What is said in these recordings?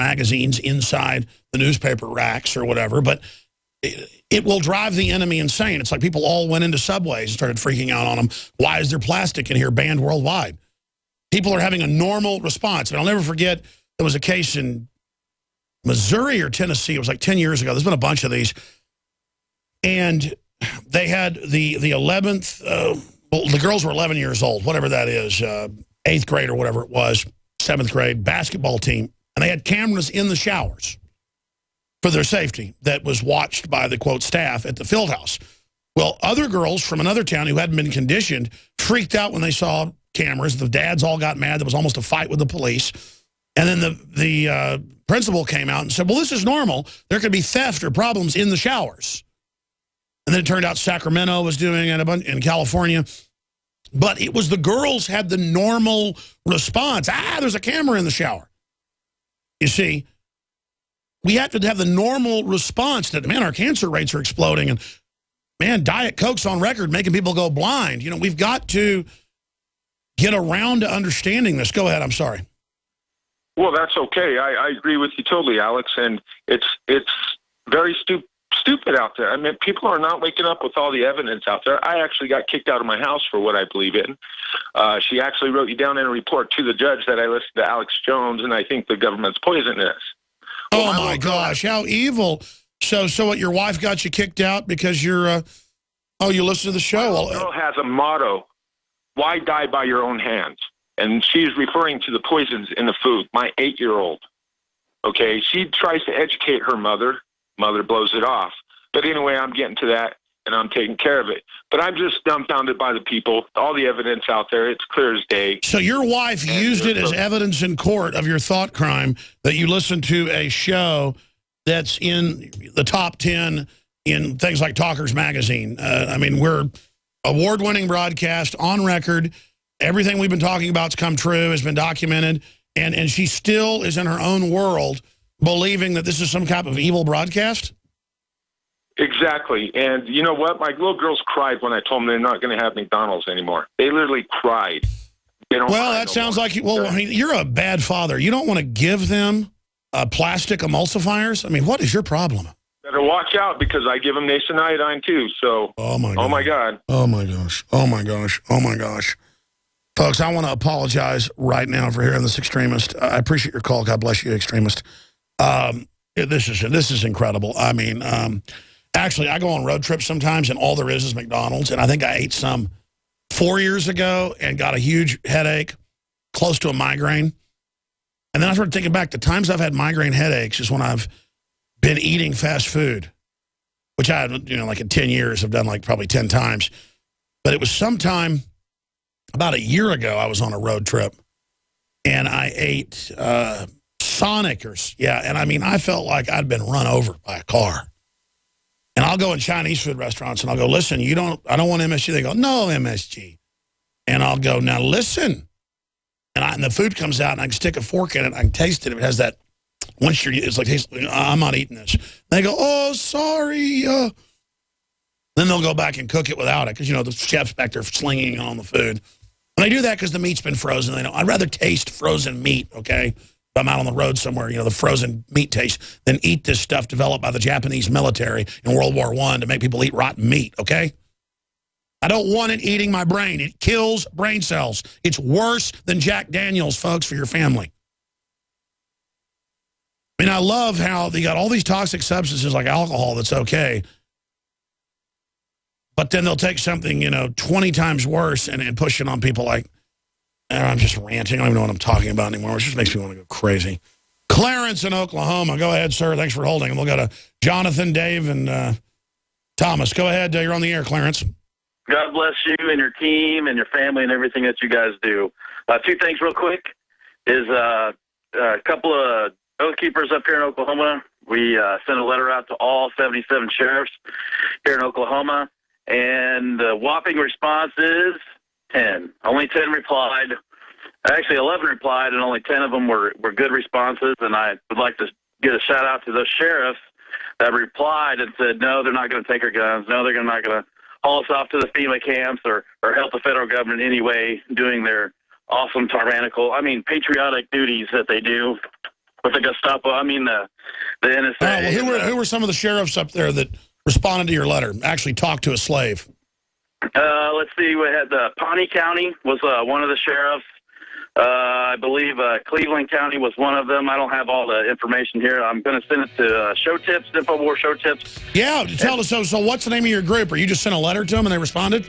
magazines inside the newspaper racks or whatever, but it will drive the enemy insane. It's like people all went into Subways and started freaking out on them. Why is there plastic in here banned worldwide? People are having a normal response. And I'll never forget, there was a case in Missouri or Tennessee. It was like 10 years ago. There's been a bunch of these. And they had the 11th, well, the girls were 11 years old, whatever that is, 8th grade or whatever it was, 7th grade basketball team. And they had cameras in the showers for their safety that was watched by the, quote, staff at the field house. Well, other girls from another town who hadn't been conditioned freaked out when they saw cameras. The dads all got mad. There was almost a fight with the police. And then the principal came out and said, well, this is normal. There could be theft or problems in the showers. And then it turned out Sacramento was doing it in California. But it was the girls had the normal response. There's a camera in the shower. You see, we have to have the normal response that, man, our cancer rates are exploding. And, man, Diet Coke's on record making people go blind. You know, we've got to get around to understanding this. Go ahead. I'm sorry. Well, that's okay. I agree with you totally, Alex. And it's very stupid out there. I mean, people are not waking up with all the evidence out there. I actually got kicked out of my house for what I believe in. She actually wrote you down in a report to the judge that I listened to Alex Jones, and I think the government's poisonous. Well, oh, my gosh, how evil. So what, your wife got you kicked out because you're, you listen to the show? My girl has a motto, why die by your own hands? And she's referring to the poisons in the food, my 8-year-old. Okay, she tries to educate her mother. Mother blows it off. But anyway, I'm getting to that, and I'm taking care of it. But I'm just dumbfounded by the people. All the evidence out there, it's clear as day. So your wife used it as evidence in court of your thought crime that you listened to a show that's in the top 10 in things like Talkers Magazine. I mean, we're award-winning broadcast, on record. Everything we've been talking about has come true, has been documented. And she still is in her own world believing that this is some type of evil broadcast? Exactly. And you know what? My little girls cried when I told them they're not going to have McDonald's anymore. They literally cried. Well, that sounds like I mean, you're a bad father. You don't want to give them plastic emulsifiers? I mean, what is your problem? Better watch out, because I give them nationiodine too. So, oh my God. Oh my God. Oh my gosh. Oh my gosh. Oh my gosh. Folks, I want to apologize right now for hearing this extremist. I appreciate your call. God bless you, extremist. This is incredible. I mean, actually, I go on road trips sometimes, and all there is McDonald's. And I think I ate some 4 years ago and got a huge headache, close to a migraine. And then I started thinking back, the times I've had migraine headaches is when I've been eating fast food, which I had, you know, like in 10 years, I've done like probably 10 times. But it was sometime about a year ago, I was on a road trip, and I ate Sonic, and I mean, I felt like I'd been run over by a car. And I'll go in Chinese food restaurants, and I'll go, listen, I don't want MSG. They go, no MSG. And I'll go, now listen. And the food comes out, and I can stick a fork in it, I can taste it. If it has that, it's like, I'm not eating this. They go, oh, sorry. Then they'll go back and cook it without it, because, you know, the chef's back there slinging it on the food. And they do that because the meat's been frozen. I'd rather taste frozen meat, okay? If I'm out on the road somewhere, you know, the frozen meat taste, than eat this stuff developed by the Japanese military in World War I to make people eat rotten meat, okay? I don't want it eating my brain. It kills brain cells. It's worse than Jack Daniels, folks, for your family. I mean, I love how they got all these toxic substances like alcohol that's okay, but then they'll take something, you know, 20 times worse and push it on people like, I'm just ranting. I don't even know what I'm talking about anymore. It just makes me want to go crazy. Clarence in Oklahoma. Go ahead, sir. Thanks for holding. And we'll go to Jonathan, Dave, and Thomas. Go ahead. You're on the air, Clarence. God bless you and your team and your family and everything that you guys do. Two things real quick is a couple of oath keepers up here in Oklahoma. We sent a letter out to all 77 sheriffs here in Oklahoma. And the whopping response is 10. Only 10 replied. Actually, 11 replied, and only 10 of them were good responses. And I would like to get a shout-out to those sheriffs that replied and said, no, they're not going to take our guns. No, they're not going to haul us off to the FEMA camps or help the federal government in any way doing their awesome, patriotic duties that they do. with the Gestapo. I mean the NSA. All right, well, who were some of the sheriffs up there that responded to your letter, actually talked to a slave? Let's see. We had Pawnee County was one of the sheriffs. I believe Cleveland County was one of them. I don't have all the information here. I'm going to send it to Show Tips, InfoWars Show Tips. Yeah, tell us. So what's the name of your group? Or you just sent a letter to them and they responded?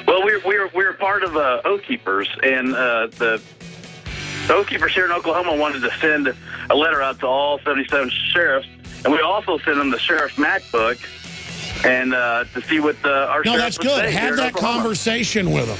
Well, we're part of Oath Keepers, and the Oath Keepers here in Oklahoma wanted to send a letter out to all 77 sheriffs, and we also sent them the Sheriff's MacBook, and to see what our No, sheriffs that's would good. say here Have in that Oklahoma. conversation with them.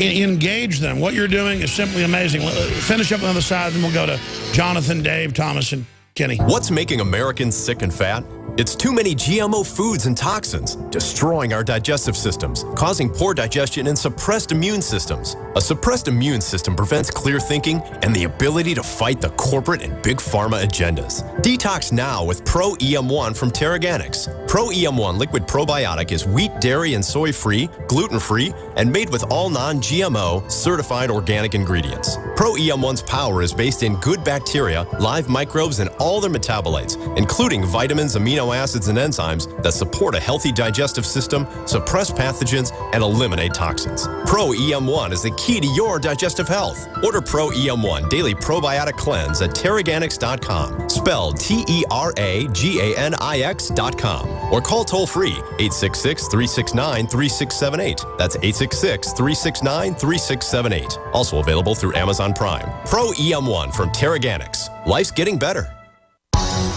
Engage them. What you're doing is simply amazing. Finish up on the other side, and we'll go to Jonathan, Dave, Thomas, and Kenny. What's making Americans sick and fat? It's too many GMO foods and toxins, destroying our digestive systems, causing poor digestion and suppressed immune systems. A suppressed immune system prevents clear thinking and the ability to fight the corporate and big pharma agendas. Detox now with Pro EM1 from Terraganics. Pro EM1 liquid probiotic is wheat, dairy, and soy-free, gluten-free, and made with all non-GMO, certified organic ingredients. Pro EM1's power is based in good bacteria, live microbes, and all their metabolites, including vitamins, amino acids, and enzymes that support a healthy digestive system, suppress pathogens, and eliminate toxins. Pro EM1 is the key to your digestive health. Order Pro EM1 Daily Probiotic Cleanse at Terraganics.com, spelled Terraganix.com, or call toll-free 866-369-3678. That's 866-369-3678. Also available through Amazon Prime. Pro EM1 from Terraganics. Life's getting better.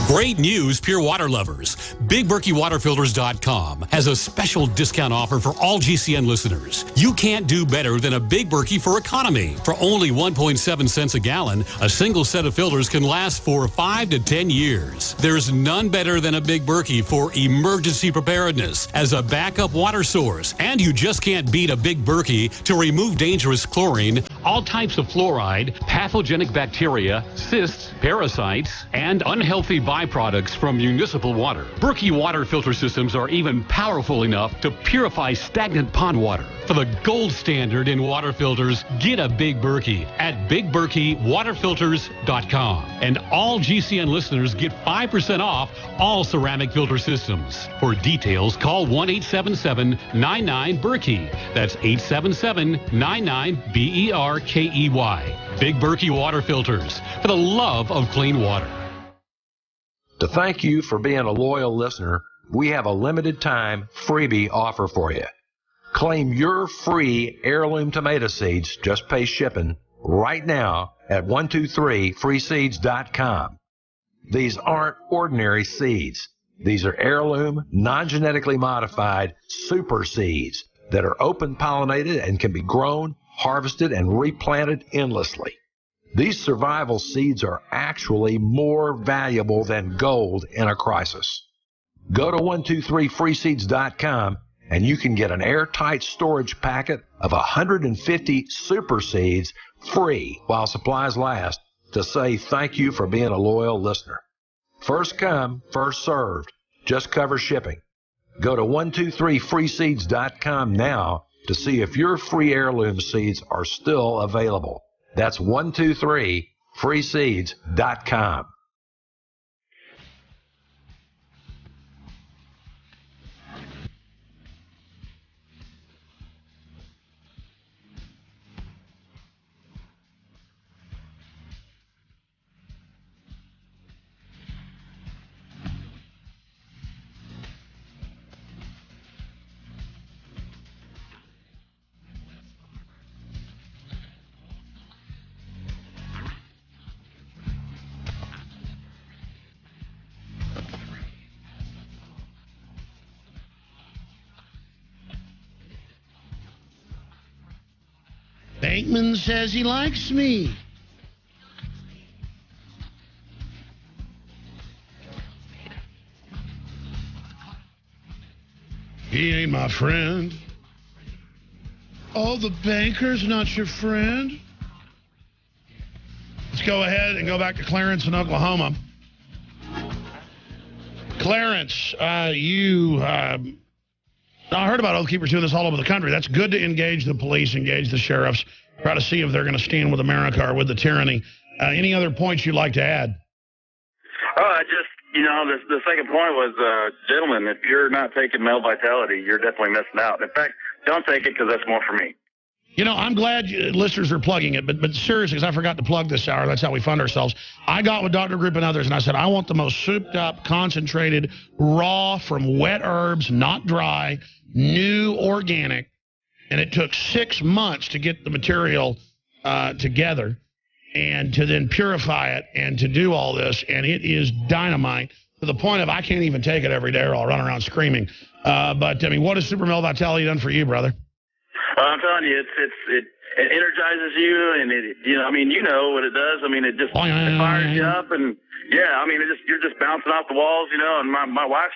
Great news, pure water lovers. BigBerkeyWaterFilters.com has a special discount offer for all GCN listeners. You can't do better than a Big Berkey for economy. For only 1.7 cents a gallon, a single set of filters can last for 5 to 10 years. There's none better than a Big Berkey for emergency preparedness as a backup water source. And you just can't beat a Big Berkey to remove dangerous chlorine, all types of fluoride, pathogenic bacteria, cysts, parasites, and unhealthy byproducts from municipal water. Berkey water filter systems are even powerful enough to purify stagnant pond water. For the gold standard in water filters, get a Big Berkey at BigBerkeyWaterFilters.com. And all GCN listeners get 5% off all ceramic filter systems. For details, call 1-877-99-BERKEY. That's 877-99-BERKEY. Big Berkey Water Filters, for the love of clean water. To thank you for being a loyal listener, we have a limited time freebie offer for you. Claim your free heirloom tomato seeds, just pay shipping, right now at 123freeseeds.com. These aren't ordinary seeds. These are heirloom, non-genetically modified super seeds that are open pollinated and can be grown, harvested, and replanted endlessly. These survival seeds are actually more valuable than gold in a crisis. Go to 123freeseeds.com and you can get an airtight storage packet of 150 super seeds free while supplies last to say thank you for being a loyal listener. First come, first served. Just cover shipping. Go to 123freeseeds.com now to see if your free heirloom seeds are still available. That's 123freeseeds.com. Bateman says he likes me. He ain't my friend. Oh, the banker's not your friend? Let's go ahead and go back to Clarence in Oklahoma. Clarence, I heard about Oath Keepers doing this all over the country. That's good to engage the police, engage the sheriffs, try to see if they're going to stand with America or with the tyranny. Any other points you'd like to add? I just, the second point was, gentlemen, if you're not taking Male Vitality, you're definitely missing out. In fact, don't take it because that's more for me. I'm glad listeners are plugging it, but seriously, because I forgot to plug this hour, that's how we fund ourselves. I got with Dr. Group and others, and I said, I want the most souped up, concentrated, raw, from wet herbs, not dry, new, organic. And it took 6 months to get the material together and to then purify it and to do all this. And it is dynamite to the point of I can't even take it every day or I'll run around screaming. But, what has Super Male Vitality done for you, brother? I'm telling you, it energizes you, and you know what it does. It just it fires you up, and you're just bouncing off the walls, And my wife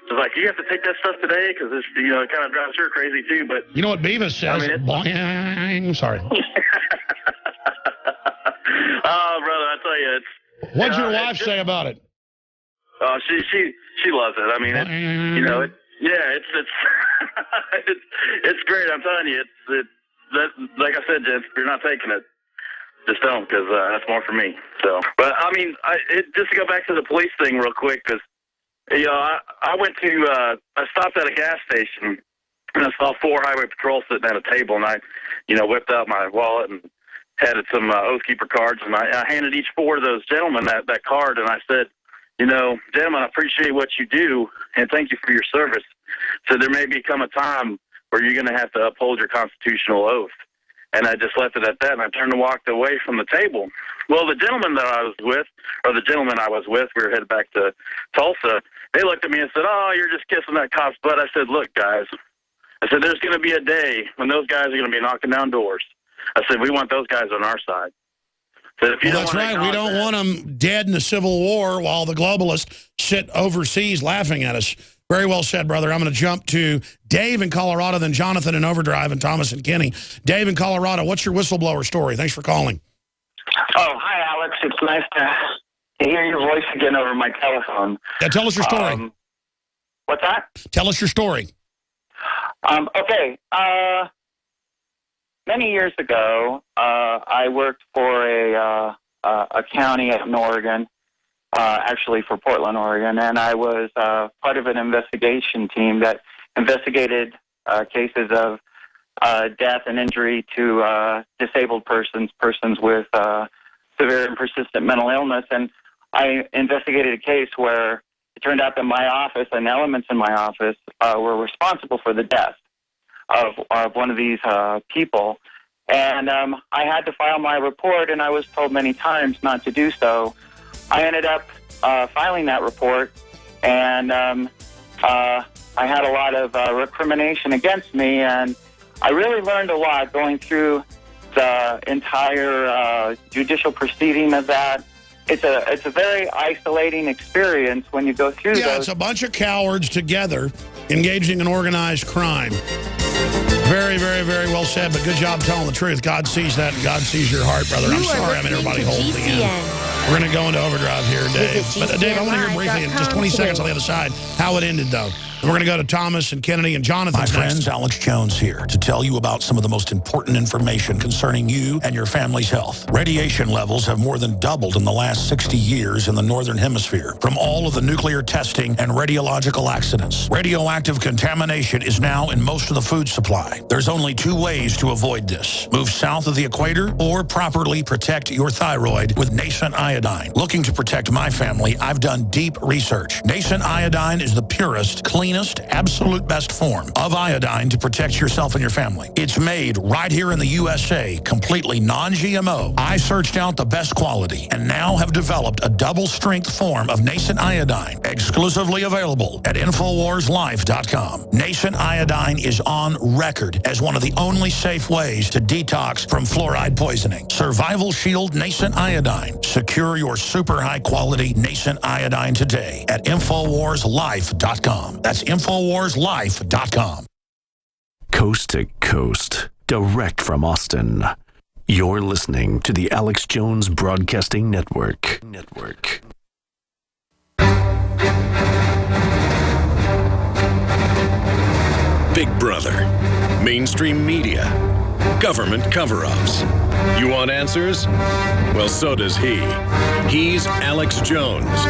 was like, "You have to take that stuff today because it's it kind of drives her crazy too." But you know what Beavis says? Boing. Sorry. Oh, brother, I tell you, it's. What'd your wife say about it? Oh, she loves it. It's great. I'm telling you, like I said, Jen, if you're not taking it, just don't, because that's more for me. So, but just to go back to the police thing real quick, because I went to I stopped at a gas station and I saw 4 highway patrols sitting at a table, and I whipped out my wallet and had some Oath Keeper cards, and I handed each 4 of those gentlemen that card, and I said, gentlemen, I appreciate what you do, and thank you for your service. So there may become a time where you're going to have to uphold your constitutional oath. And I just left it at that, and I turned and walked away from the table. Well, the gentleman that I was with, or the gentleman I was with, we were headed back to Tulsa, they looked at me and said, "Oh, you're just kissing that cop's butt." I said, "Look, guys," I said, "there's going to be a day when those guys are going to be knocking down doors." I said, "We want those guys on our side." So if you that's right. We don't want them dead in the Civil War while the globalists sit overseas laughing at us. Very well said, brother. I'm going to jump to Dave in Colorado, then Jonathan in Overdrive, and Thomas and Kenny. Dave in Colorado, what's your whistleblower story? Thanks for calling. Oh, hi, Alex. It's nice to hear your voice again over my telephone. Yeah, tell us your story. What's that? Tell us your story. Okay. Many years ago, I worked for a county up in Oregon, actually for Portland, Oregon, and I was part of an investigation team that investigated cases of death and injury to disabled persons with severe and persistent mental illness. And I investigated a case where it turned out that my office and elements in my office were responsible for the death of one of these people. And I had to file my report, and I was told many times not to do so. I ended up filing that report, and I had a lot of recrimination against me, and I really learned a lot going through the entire judicial proceeding of that. It's a very isolating experience when you go through those. Yeah, it's a bunch of cowards together engaging in organized crime. Very, very, very well said, but good job telling the truth. God sees that, and God sees your heart, brother. I'm sorry having everybody hold the end. We're going to go into overdrive here, Dave. But Dave, I want to hear briefly, in just 20 seconds on the other side, how it ended, though. And we're going to go to Thomas and Kennedy and Jonathan. My friends, Alex Jones here to tell you about some of the most important information concerning you and your family's health. Radiation levels have more than doubled in the last 60 years in the Northern Hemisphere from all of the nuclear testing and radiological accidents. Radioactive contamination is now in most of the food supply. There's only 2 ways to avoid this. Move south of the equator or properly protect your thyroid with Nascent Iodine. Looking to protect my family, I've done deep research. Nascent Iodine is the purest, cleanest, absolute best form of iodine to protect yourself and your family. It's made right here in the USA, completely non-GMO. I searched out the best quality and now have developed a double-strength form of Nascent Iodine, exclusively available at InfoWarsLife.com. Nascent Iodine is on record as one of the only safe ways to detox from fluoride poisoning. Survival Shield Nascent Iodine. Secure your super high-quality Nascent Iodine today at InfoWarsLife.com. That's InfoWarsLife.com. Coast to coast, direct from Austin. You're listening to the Alex Jones Broadcasting Network. Big Brother, mainstream media, government cover-ups. You want answers? Well, so does he. He's Alex Jones.